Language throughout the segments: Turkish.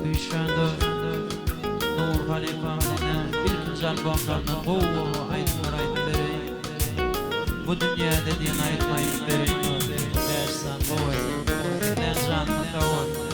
Düşende Nur Halifa'nın ilk albümlerine bu ayetleri bu dünya dediğin ayetleri dersen bu dersen tavır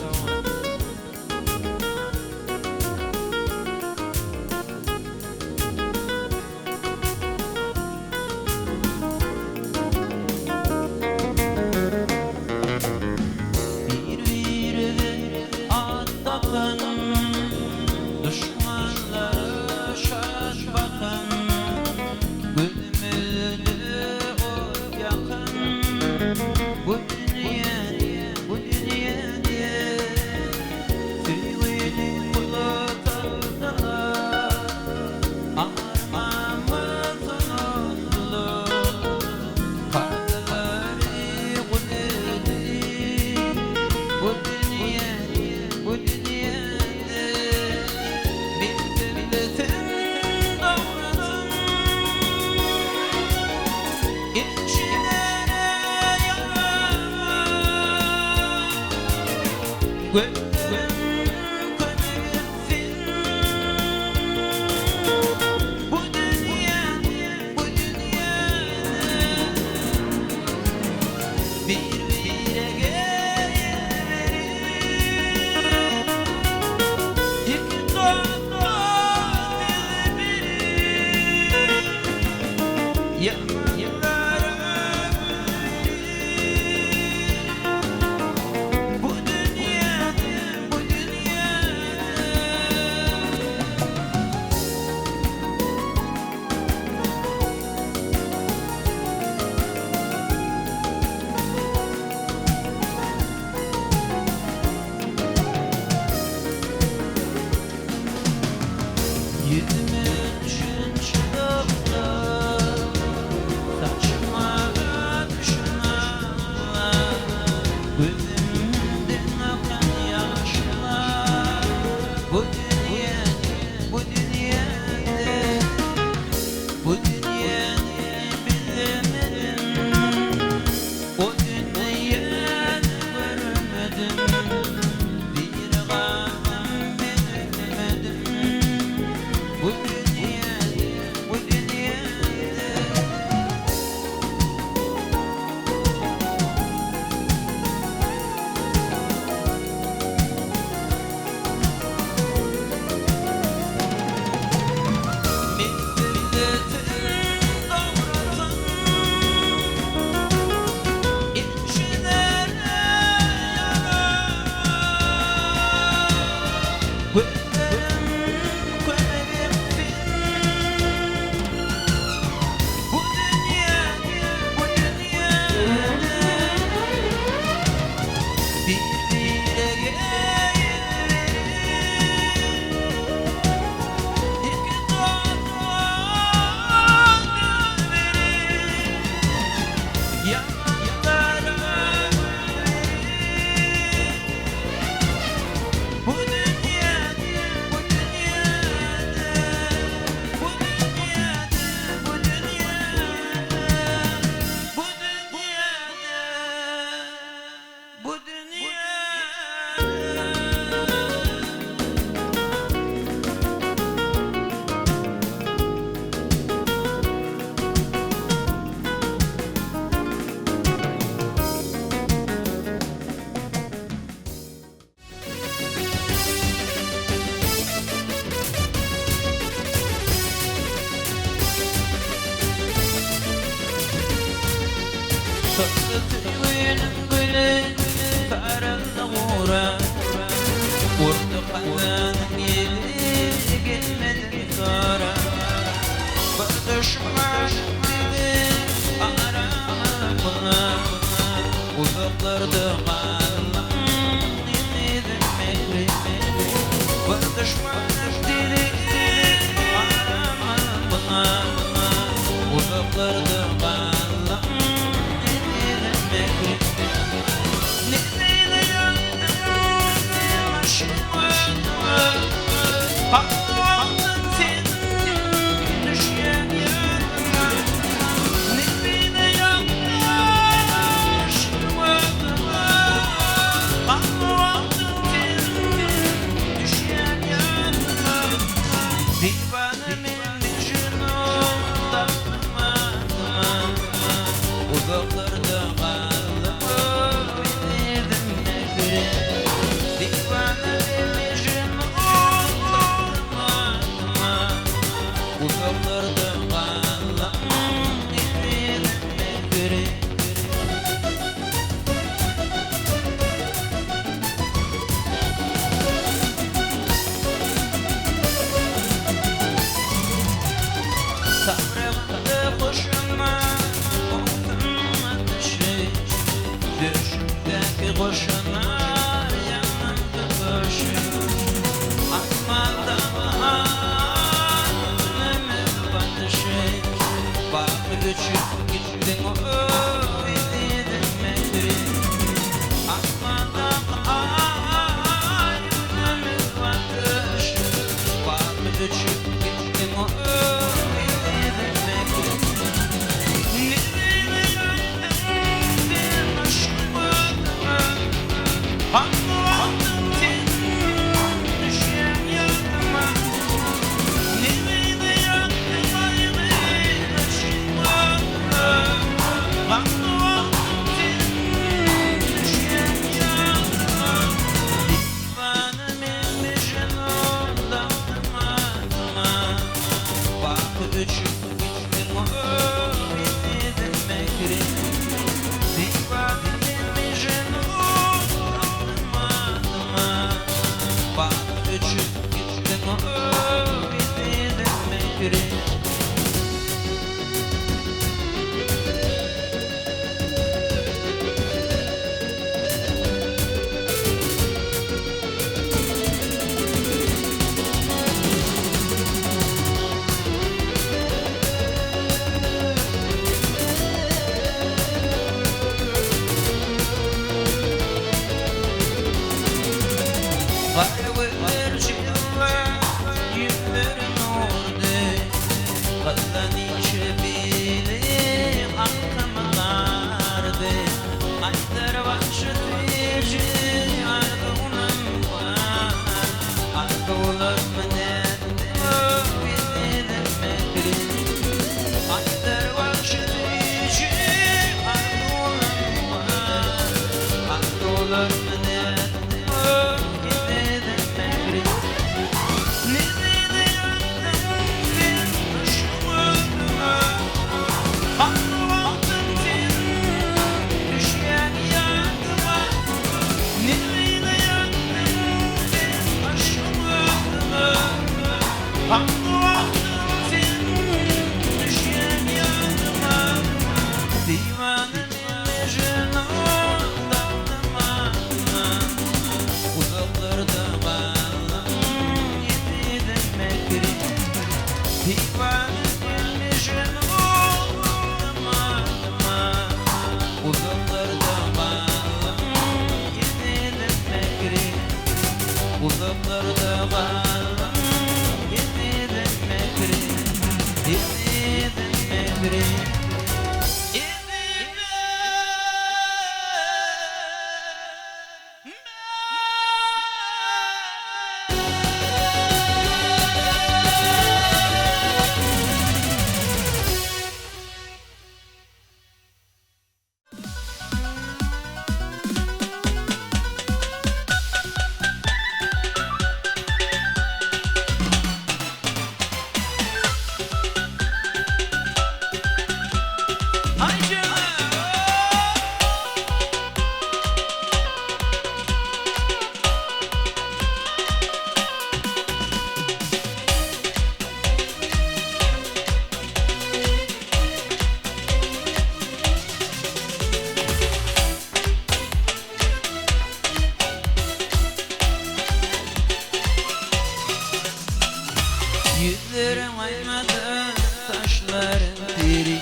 Yüzlerim aymadı taşların diri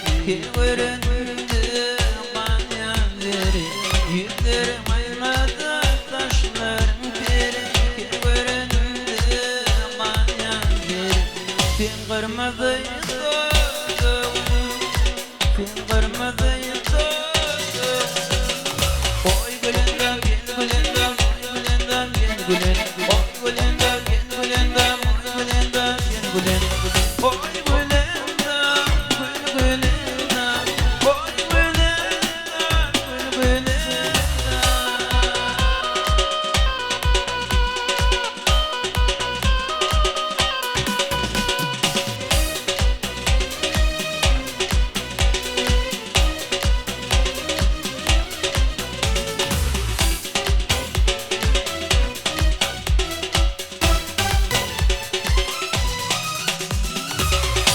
göründü kanyanları. Yüzlerim aymadı taşların diri göründü kanyanları. Fin kırmızıydı, fin kırmızıydı. Oy gülendam, gel gülendam, oy gülendam, gel gülendam. Oy gülendam, gel gülendam, oy gülendam. Oy Gülendam, oy Gülendam, oy Gülendam, Gülendam.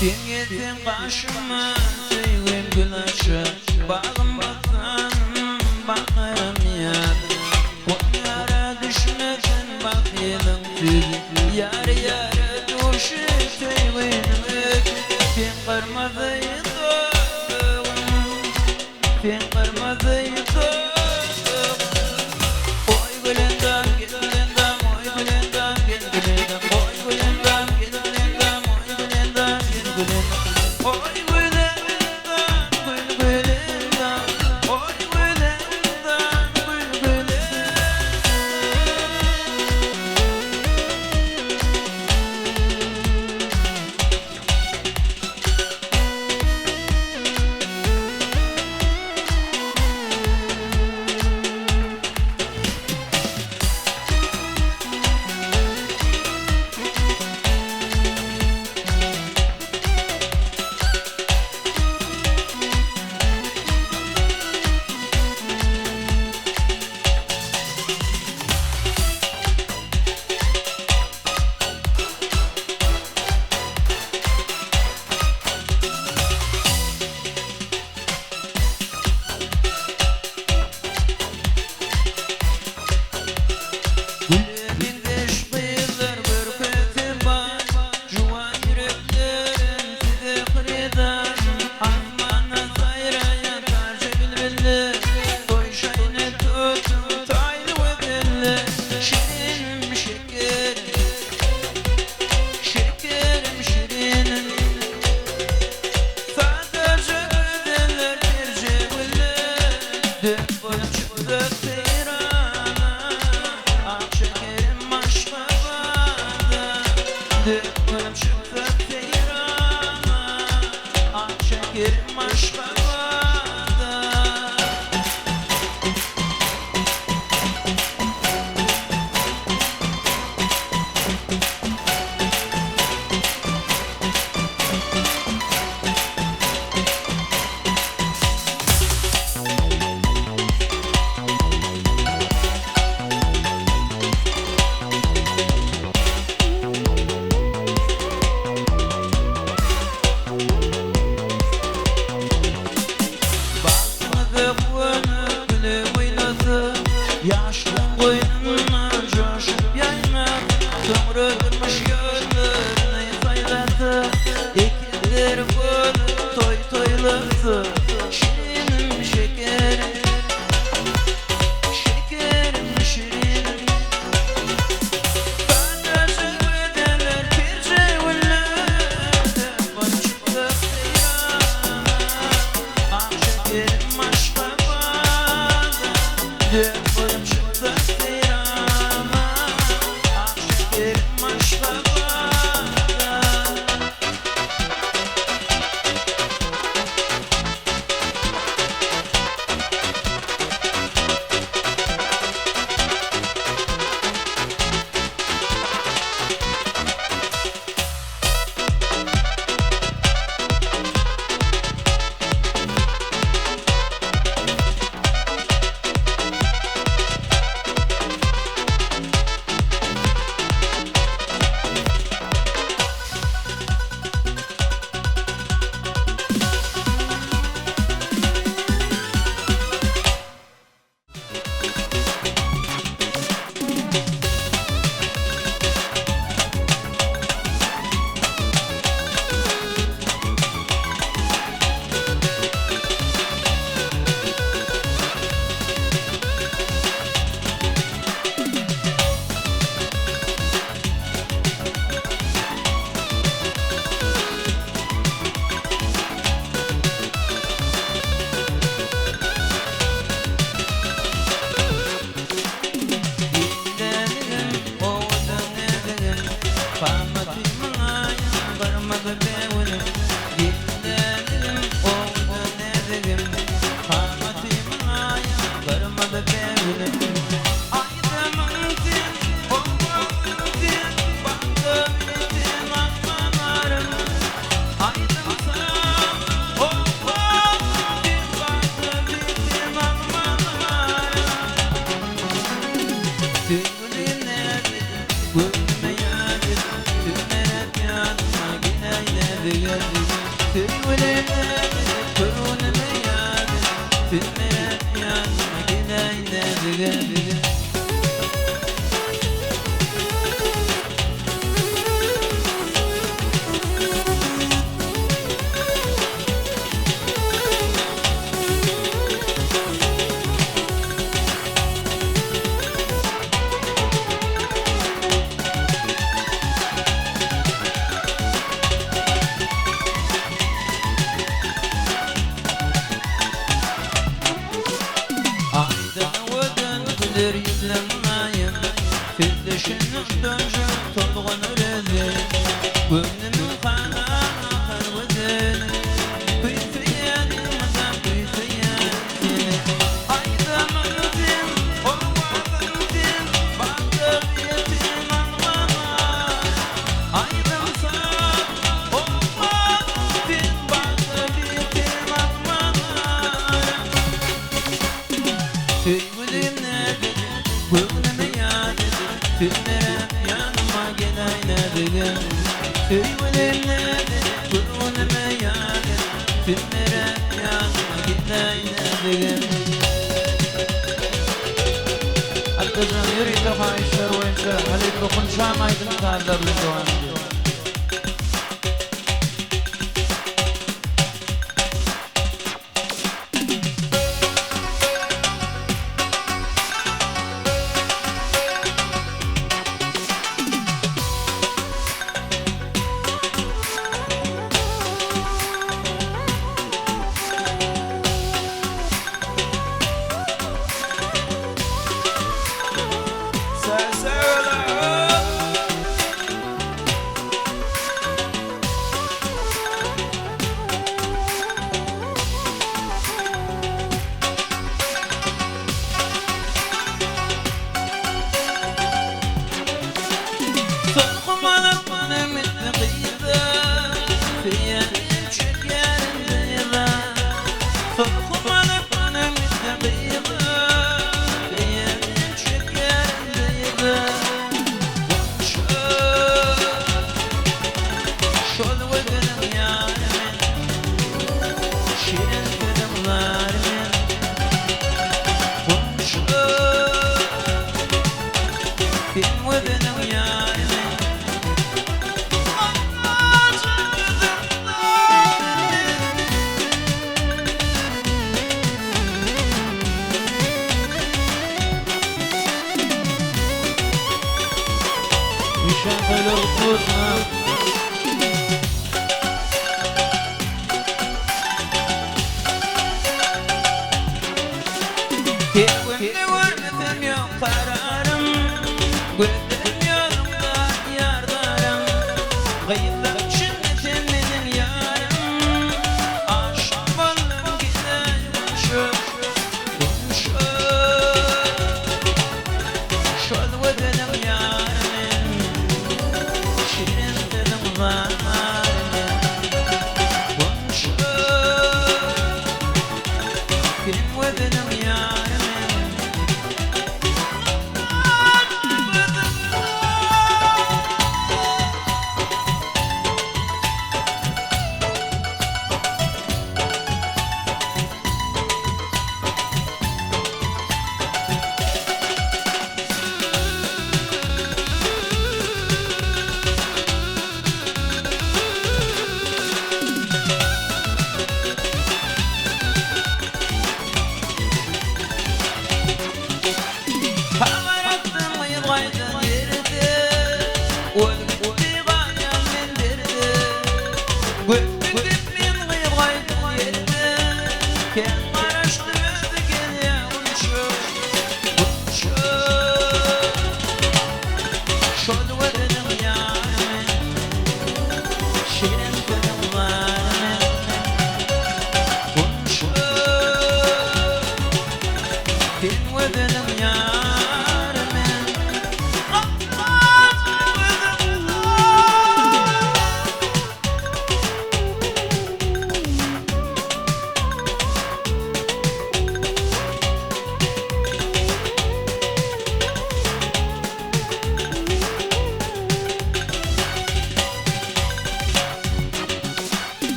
Sen geldin başıma, sevgim gül aşağı. Bağım bakanım, bakarım yadım. Konyara düşmedin bak yedin tüzü. Yar yara düşü sevgim ök. Sen kırmızıydı, sen kırmızıydı. Oy Gülendam, gel Gülendam, oy Gülendam, gel Gülendam. Oy Gülendam, gel Gülendam, oy Gülendam, gel Gülendam. Oy Gülendam, Gül Gülendam, oy Gülendam. Güllerin deşkiler bürkütü var Juvan yüreklerin size kırıdan Ahmana zayraya karşı bilbili Toy şayını tutun taylı ve belli Şirinim şekerim Şekerim şirinim Sadece güzeller bir ceviller Dök boyun çıktı teyrana Ah şekerim aşka bana Dök boyun çıktı teyrana Ah şekerim aşka bana Yaşlım koynumdan coşup yaymak Sömürülmüş gönlünü sayladı İkidir bunu toy toyladı Şirinim şekerim Şekerim şirinim Sadece güzeller bir ceviller Bana çıktı seyrana Ah şekerim aşka bana Boyum çıktı seyrana Ah şekerim aşka bana Arkadaşlar yürüyün de fahişler Öğretçi Halil Dokunçam Aydın Tarlarlı Doğan ediyor.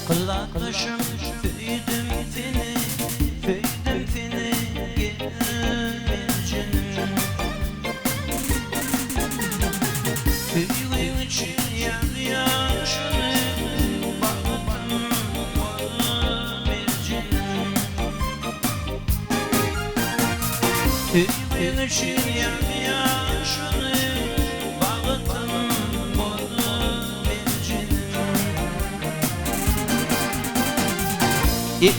Kılaklaşım feydim seni, feydim seni gelin canım. Feydim için yaşını baktım bir canım. Feydim için yaşını baktım bir canım. If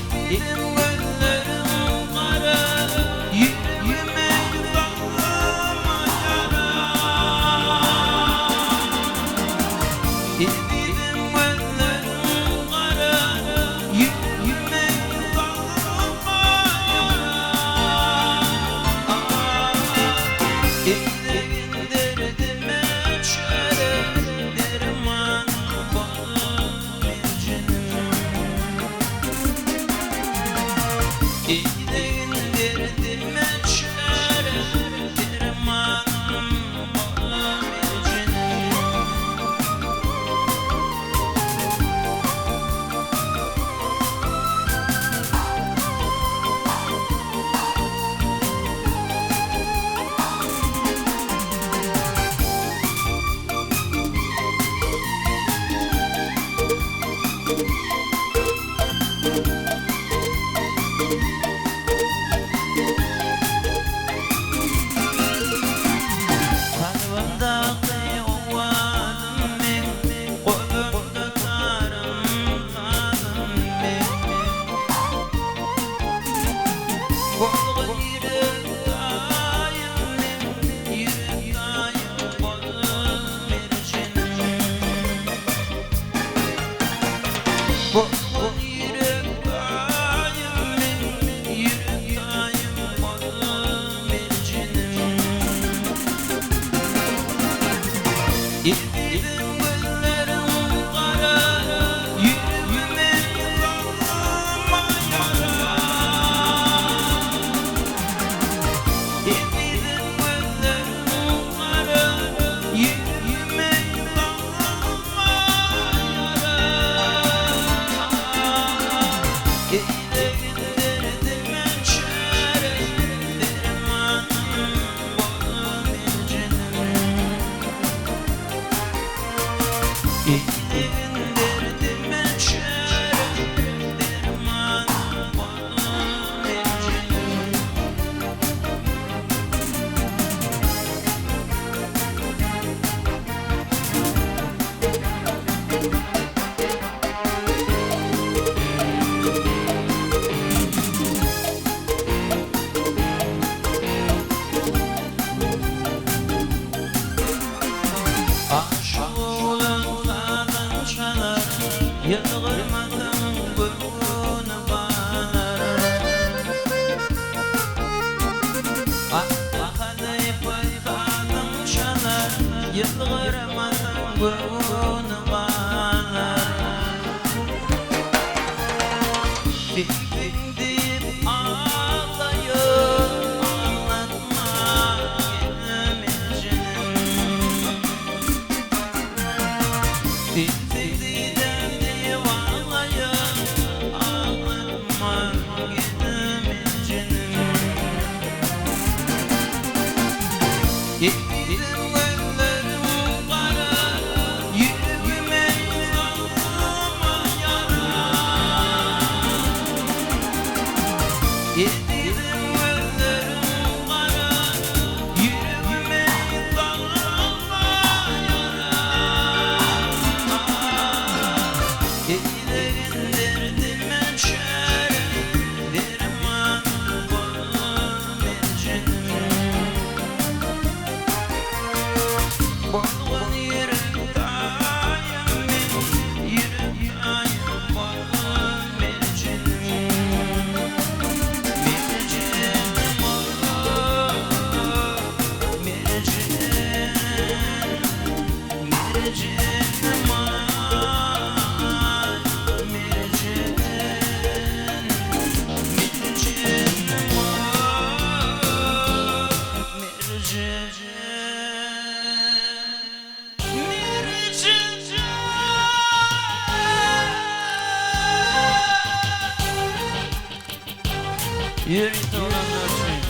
Yürekte olanlar için.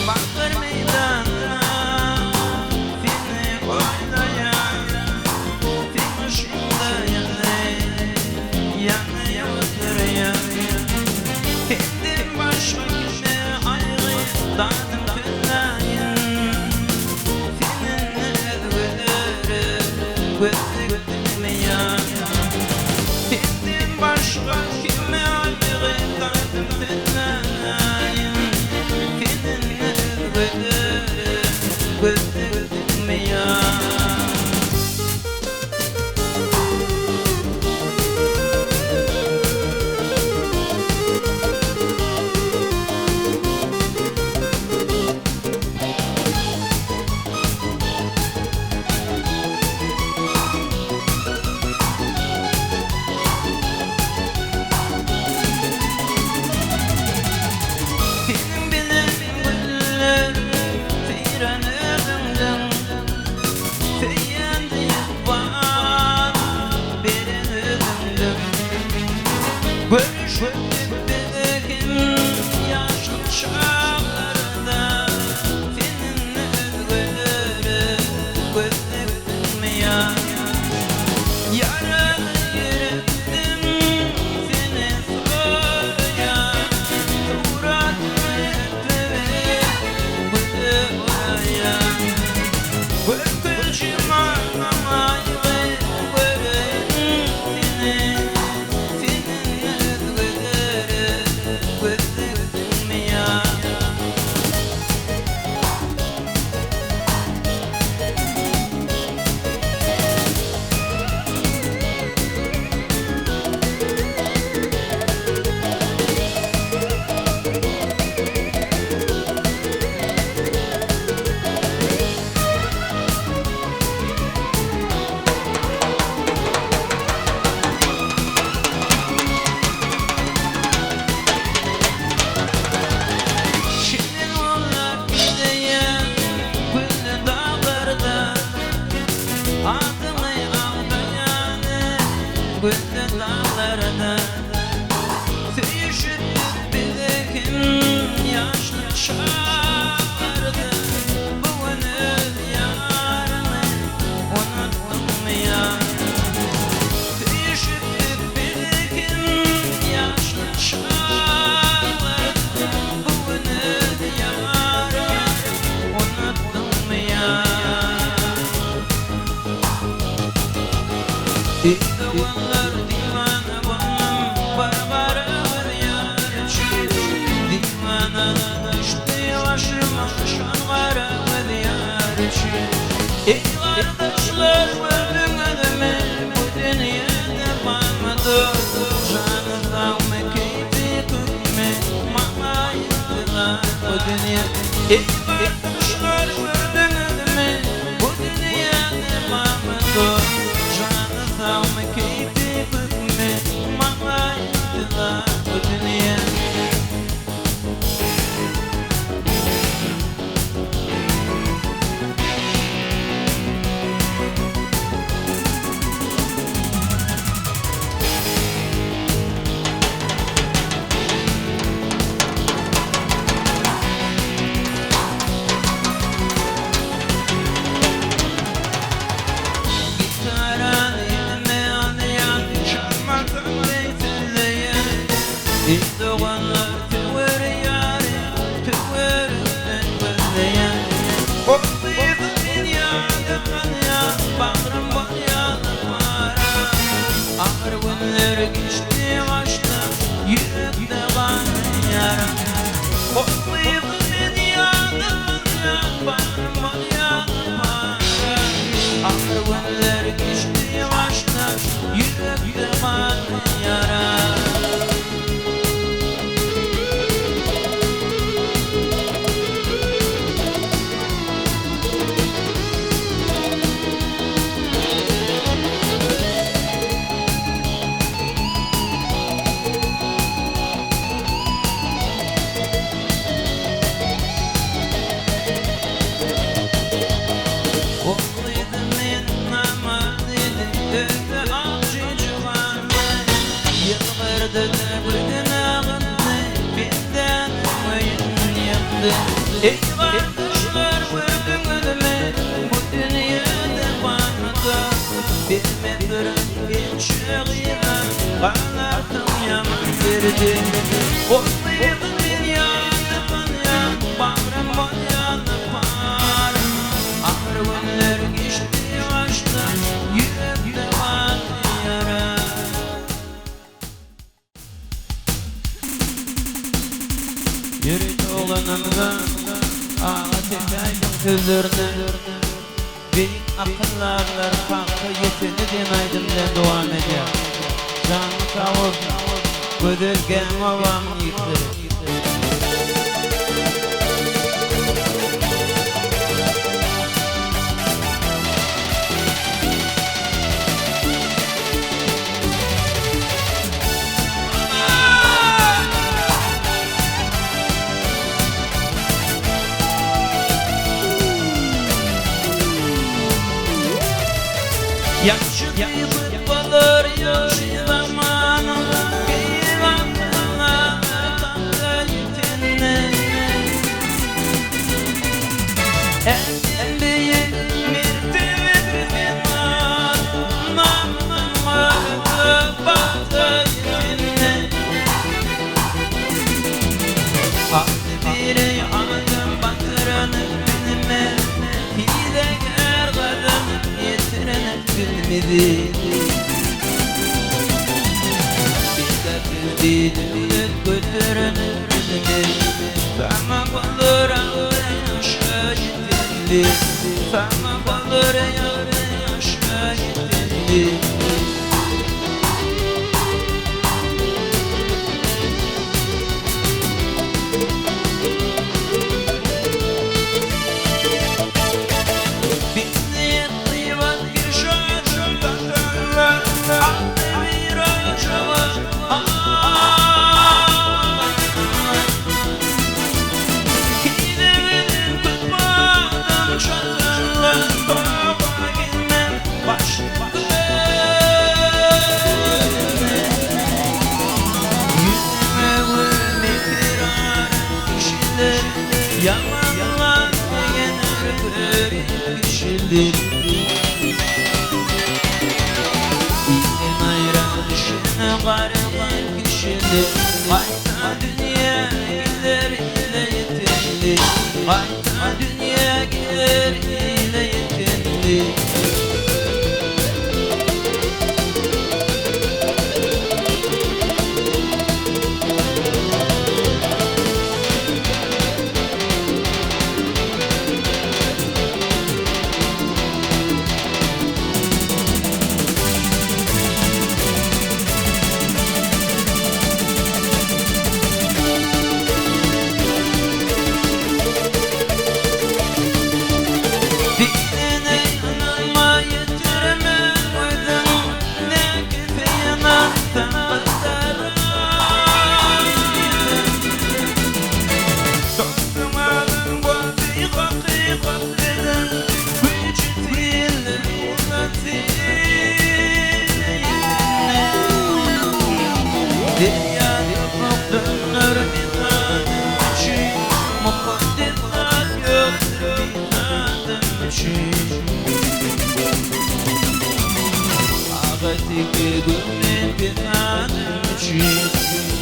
Bakır meydanda filmi oynayan, film ışığında yanıyor oturuyor. başka kime ayrı kaldım senden seninle özledim ya. Görüşmedim yaşlı çağlarda seninle özledim ya. Yaralı yürektim seni soruya, suratını etmedim oraya. Öpücüğüm ağlamayı göreyim seni. Adımı ağlayanı güllü dağlarda Tüyüşüp bildiğim yaşlı çağlarda Bugünü yarını unuttum ya. Tüyüşüp bildiğim yaşlı çağlarda Bugünü yarını unuttum ya. Divanlar divana bunun barbarı diyarı Divana düştü başıma şanlara diyarı Ey kardeşler öldün mü bu dünyada kalmadı Canı mı keyfi kutme mama yıktılar bu dünya Ey kardeşler öldün mü bu dünyada kalmadı Ama keyfi kutme mama yıktılar bu dünya İzdoğanlar tüver yâri, tüver özleyen Okluydu dünyada ya, bağrım bayadı para Ağır günler geçti başta, yürekte kan yara Okluydu dünyada ya, bağrım bayadı para Ağır günler geçti başta, yürekte kan yara Ey kardeşler öldün mü bu dünyada kalmadı Bir metrem bir şehire kanardım yaman verdi Okluydu dünyada ya bağrım bayadı para Ağır günler geçti başta yürekte var yara Yürüt oğlanımda ağa tekaydım sözlerine Beyin akıllarlar hakkı yetini demeydimden devam eder Canı sağ olsun Gödülgen babam yıktı Yaxşı deyip balır yaşı zamanı Bir akıllar tatlı yetinle En büyük mirtimin var Namlı batı yetinle Aklı biri anladım batırını bilme Hilekar kadın yetirene bilmedi Bir de bildiğini götürene bilmedi Sama balır ağrı aşka gitindi Sama balır ağrı aşka gitindi Yamanlar yener kişidir İlin ayrılışına varılan kişidir Hayta dünya gider ile yetindir Hayta dünya gider ile yetindir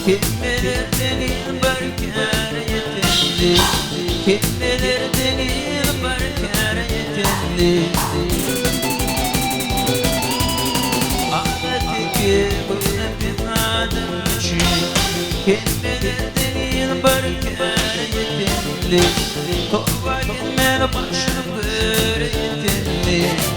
Kim bilir denil barkar yetinli Kim bilir denil barkar yetinli Ahmet'teki bunu biladım için Kim bilir denil barkar yetinli Torba gitmel başım böyle yetinli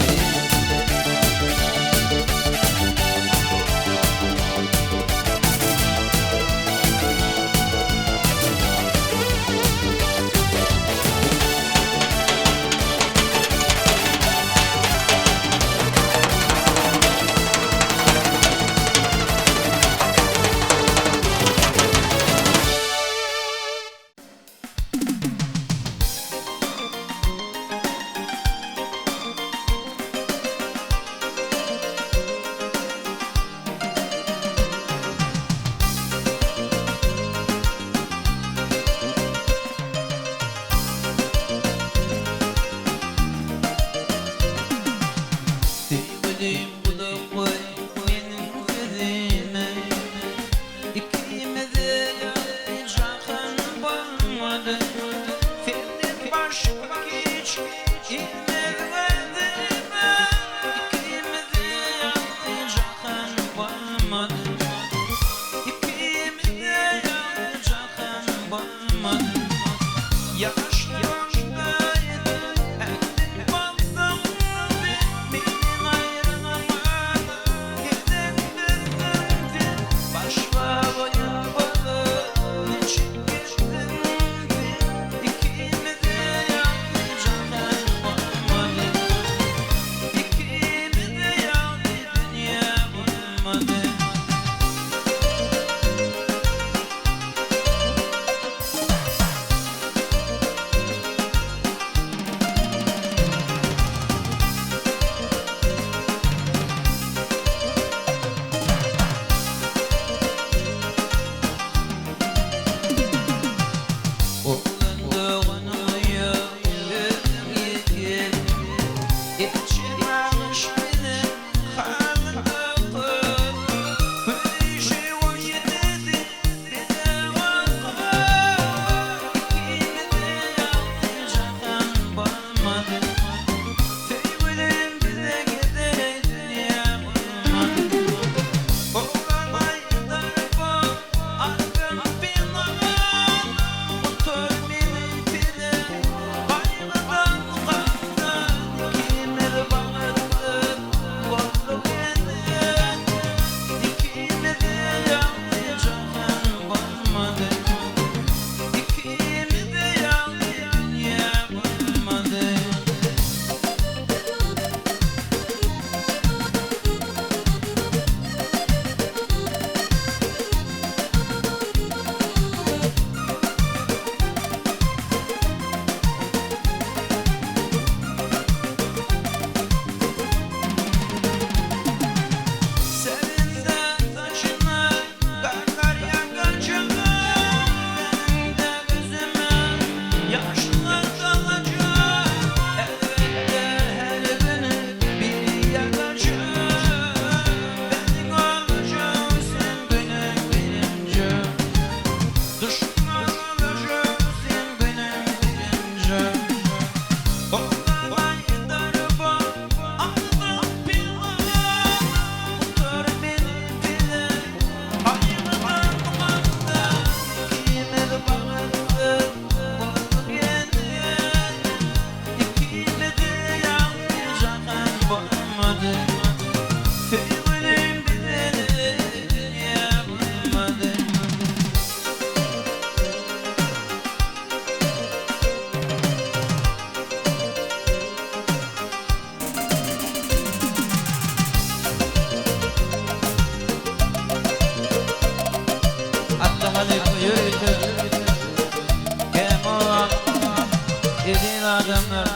Adamlar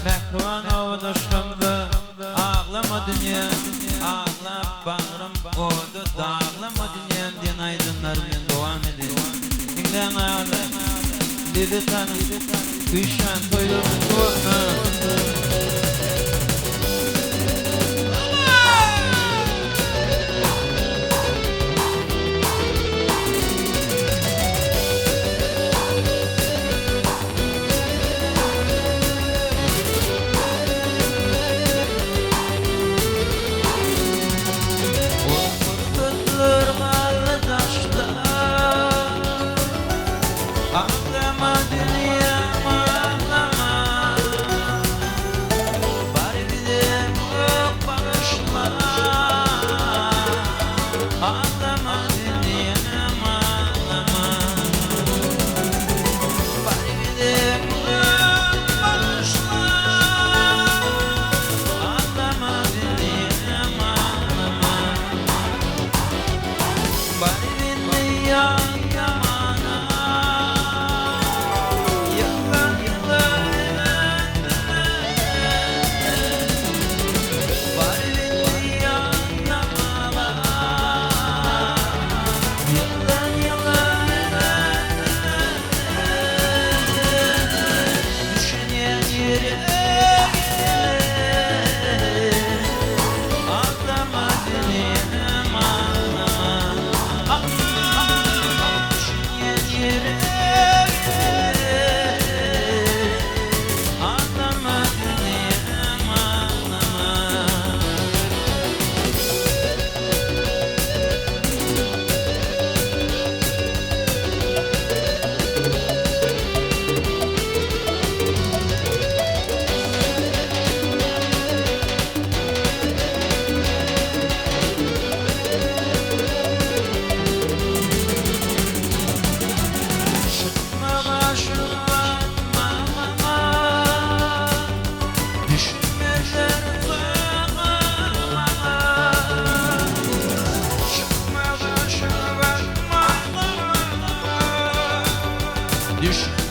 mehruan ovdaşımdı. Ağlama dünya, ağla bağrım oldu. Dağlama dünya diyen aydınlar ben devam edeyim. Dinlen ağla, dedi tanım, kışan toyum korkma. Ağlama dünyama ağlama, bari bir de bu bağışla. Ağlama dünyama ağlama, bari bir de bu bağışla. Ağlama dünyama ağlama, bari bir de Düşün